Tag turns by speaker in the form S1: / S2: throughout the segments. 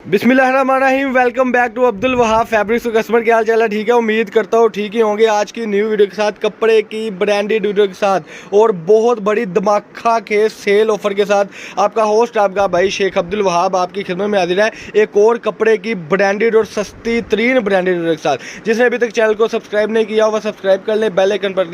S1: बिस्मिल्लाहिर्रहमानिर्रहीम। Welcome back to Abdul Wahab fabrics. Customer क्या हाल चाल है? ठीक है, उम्मीद करता हूँ ठीक ही होंगे। आज की न्यू वीडियो के साथ, कपड़े की ब्रांडेड वीडियो के साथ और बहुत बड़ी धमाका के सेल ऑफर के साथ आपका होस्ट, आपका भाई शेख अब्दुल वहाब आपकी खिदमत में हाजिर है एक और कपड़े की ब्रांडेड और सस्ती तरीन ब्रांडेड वीडियो के साथ। जिसने अभी तक चैनल को सब्सक्राइब नहीं किया वह सब्सक्राइब कर ले, बेल आइकन पर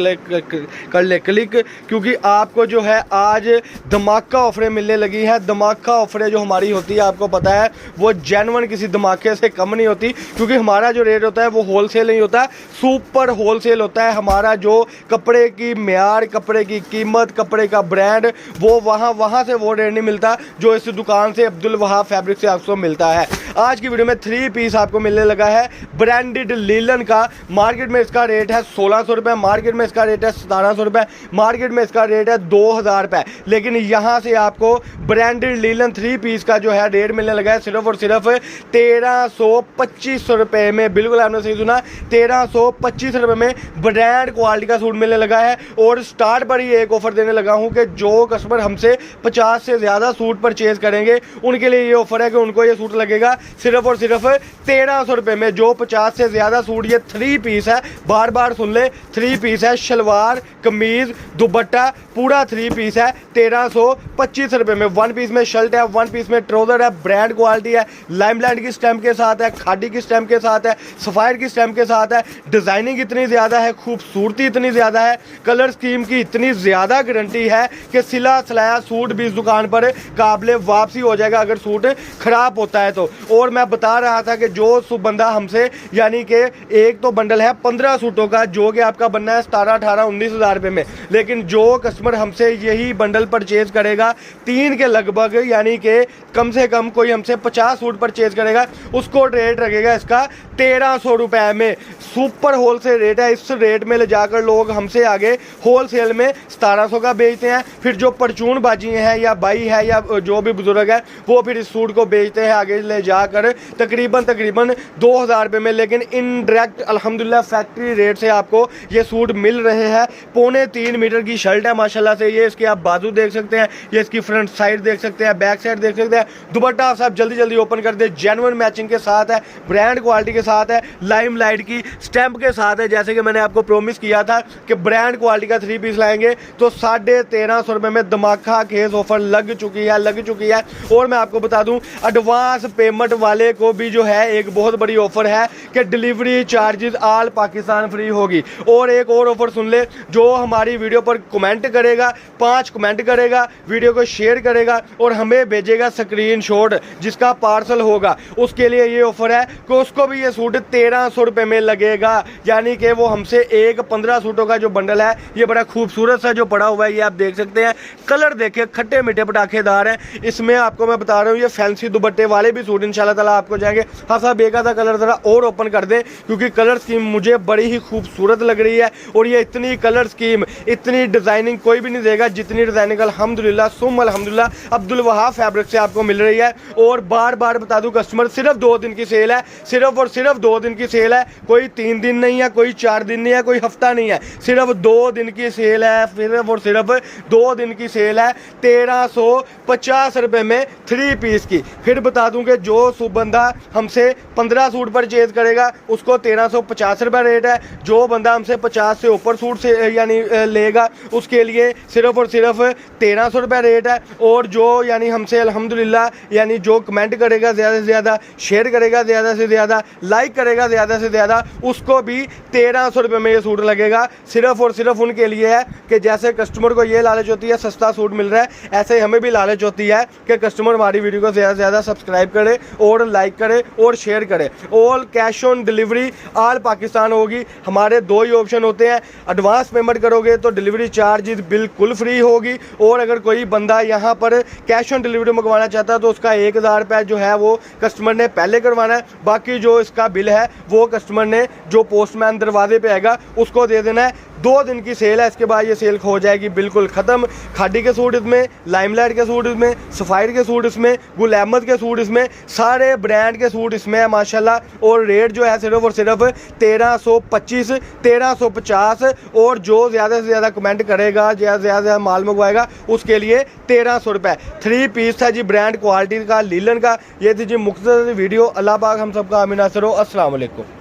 S1: कर ले क्लिक, क्योंकि आपको जो है आज धमाका ऑफरें मिलने लगी हैं। धमाका ऑफरें जो हमारी होती है आपको पता है वो जेन्युइन किसी धमाके से कम नहीं होती, क्योंकि हमारा जो रेट होता है वो होलसेल नहीं होता, सुपर होलसेल होता है। हमारा जो कपड़े की म्यार, कपड़े की कीमत, कपड़े का ब्रांड, वो वहाँ से वो रेट नहीं मिलता जो इस दुकान से अब्दुल वहाब फैब्रिक से आपको मिलता है। आज की वीडियो में 3 पीस आपको मिलने लगा है ब्रांडेड लीलन का। मार्केट में इसका रेट है 1600 रुपये, मार्केट में इसका रेट है 1700 रुपये, मार्केट में इसका रेट है 2000 रुपये। लेकिन यहाँ से आपको ब्रांडेड लीलन 3 पीस का जो है रेट मिलने लगा है सिर्फ और सिर्फ 1325 रुपये में। बिल्कुल आपने सही सुना, 1325 रुपये में ब्रांड क्वालिटी का सूट मिलने लगा है। और स्टार्ट पर ही एक ऑफर देने लगा हूँ कि जो कस्टमर हमसे 50 से ज़्यादा सूट परचेज करेंगे उनके लिए ये ऑफर है कि उनको ये सूट लगेगा सिर्फ और सिर्फ 1300 रुपये में। जो 50 से ज़्यादा सूट, ये 3 पीस है, बार बार सुन ले, 3 पीस है, शलवार कमीज दुपट्टा पूरा 3 पीस है 1325 रुपये में। 1 पीस में शर्ट है, 1 पीस में ट्राउजर है, ब्रांड क्वालिटी है, लाइमलाइट की स्टैम्प के साथ है, खादी की स्टैम्प के साथ है, सफ़ायर की स्टैम्प के साथ है। डिज़ाइनिंग इतनी ज़्यादा है, खूबसूरती इतनी ज़्यादा है, कलर स्कीम की इतनी ज़्यादा गारंटी है कि सिला सिलाया सूट भी इस दुकान पर काबिले वापसी हो जाएगा अगर सूट ख़राब होता है तो। और मैं बता रहा था कि जो बंदा हमसे, यानी कि एक तो बंडल है 15 सूटों का जो कि आपका बनना है 17, 18, 19 हज़ार रुपये में। लेकिन जो कस्टमर हमसे यही बंडल परचेज करेगा 3 के लगभग, यानी कि कम से कम कोई हमसे 50 सूट परचेज करेगा, उसको रेट लगेगा इसका 1300 रुपये में। सुपर होलसेल रेट है। इस रेट में ले जाकर लोग हमसे आगे होलसेल में 1700 का बेचते हैं। फिर जो परचून बाजी हैं या भाई है या जो भी बुजुर्ग है वो फिर इस सूट को बेचते हैं आगे ले जाकर तकरीबन 2000 रुपये में। लेकिन इनडायरेक्ट अल्हम्दुलिल्लाह फैक्ट्री रेट से आपको ये सूट मिल रहे हैं। 3.25 मीटर की शर्ट है माशाल्लाह से। ये इसके आप बाजू देख सकते हैं, ये इसकी फ्रंट साइड देख सकते हैं, बैक साइड देख सकते हैं। दुपट्टा साहब जल्दी ओपन कर दे, जेन्युइन मैचिंग के साथ है, ब्रांड क्वालिटी के साथ है, लाइमलाइट की स्टैम्प के साथ है। जैसे कि मैंने आपको प्रॉमिस किया था कि ब्रांड क्वालिटी का 3 पीस लाएंगे तो 1350 रुपये में धमाका केस ऑफर लग चुकी है। और मैं आपको बता दूं, एडवांस पेमेंट वाले को भी जो है एक बहुत बड़ी ऑफर है कि delivery charges all Pakistan free होगी। और एक और ऑफर सुन ले, जो हमारी वीडियो पर कमेंट करेगा, 5 कमेंट करेगा, वीडियो को शेयर करेगा और हमें भेजेगा स्क्रीनशॉट जिसका पार्सल होगा, उसके लिए ये ऑफर है कि उसको भी ये सूट 1300 रुपये में लगेगा। यानी कि वो हमसे एक 15 सूटों का जो बंडल है, ये बड़ा खूबसूरत सा जो पड़ा हुआ है, ये आप देख सकते हैं। कलर देखिए, खट्टे मीठे पटाखेदार हैं। इसमें आपको मैं बता रहा हूँ ये फैंसी दुपट्टे वाले भी सूट इंशाल्लाह ताला आपको जाएंगे। हाँ साहब, एक आधा कलर ज़रा और ओपन कर दें, क्योंकि कलर स्कीम मुझे बड़ी ही खूबसूरत लग रही है। और ये इतनी कलर स्कीम, इतनी डिज़ाइनिंग कोई भी नहीं देगा जितनी डिज़ाइनिंग अल्हम्दुलिल्लाह सुम अल्हम्दुलिल्लाह अब्दुल वहाब फैब्रिक से आपको मिल रही है। और बार बार बता दूं कस्टमर, सिर्फ 2 दिन की सेल है, सिर्फ और सिर्फ 2 दिन की सेल है। कोई 3 दिन नहीं है, कोई 4 दिन नहीं है, कोई हफ्ता नहीं है, सिर्फ 2 दिन की सेल है। सिर्फ और सिर्फ 2 दिन की सेल है 1350 रुपये में 3 पीस की। फिर बता दूं कि जो बंदा हमसे 15 सूट परचेज करेगा उसको 1350 रुपये रेट है। जो बंदा हमसे 50 से ऊपर सूट से यानी लेगा उसके लिए सिर्फ और सिर्फ 1300 रुपये रेट है। और जो यानी हमसे अल्हम्दुलिल्लाह यानी जो कमेंट करेगा ज़्यादा से ज़्यादा, शेयर करेगा ज़्यादा से ज़्यादा, लाइक करेगा ज़्यादा से ज़्यादा, उसको भी 1300 रुपये में ये सूट लगेगा। सिर्फ और सिर्फ उनके लिए है कि जैसे कस्टमर को ये लालच होती है सस्ता सूट मिल रहा है, ऐसे हमें भी लालच होती है कि कस्टमर हमारी वीडियो को ज़्यादा से ज़्यादा सब्सक्राइब करे और लाइक करे और शेयर करे। All cash on delivery all Pakistan होगी। हमारे 2 ही ऑप्शन होते हैं, एडवांस पेमेंट करोगे तो डिलीवरी चार्जेस बिल्कुल फ्री होगी। और अगर कोई बंदा यहाँ पर कैश ऑन डिलीवरी मंगवाना चाहता है तो उसका 1000 रुपये जो है वो कस्टमर ने पहले करवाना है। बाकी जो इसका बिल है वो कस्टमर ने, जो पोस्टमैन दरवाजे पे आएगा, उसको दे देना है 2 दिन की सेल है, इसके बाद ये सेल हो जाएगी बिल्कुल ख़त्म। खादी के सूट इसमें, लाइमलाइट के सूट इसमें, सफ़ायर के सूट इसमें, गुल अहमद के सूट इसमें, सारे ब्रांड के सूट इसमें है माशाल्लाह। और रेट जो है सिर्फ और सिर्फ 1325, 1350। और जो ज़्यादा से ज़्यादा कमेंट करेगा, ज़्यादा माल मंगवाएगा, उसके लिए 1300 रुपये। 3 पीस था जी, ब्रांड क्वालिटी का, लीलन का। ये थी जी मुख्तसर वीडियो। अल्लाह पाक हम सबका आमीन नासिर हो। अस्सलाम वालेकुम।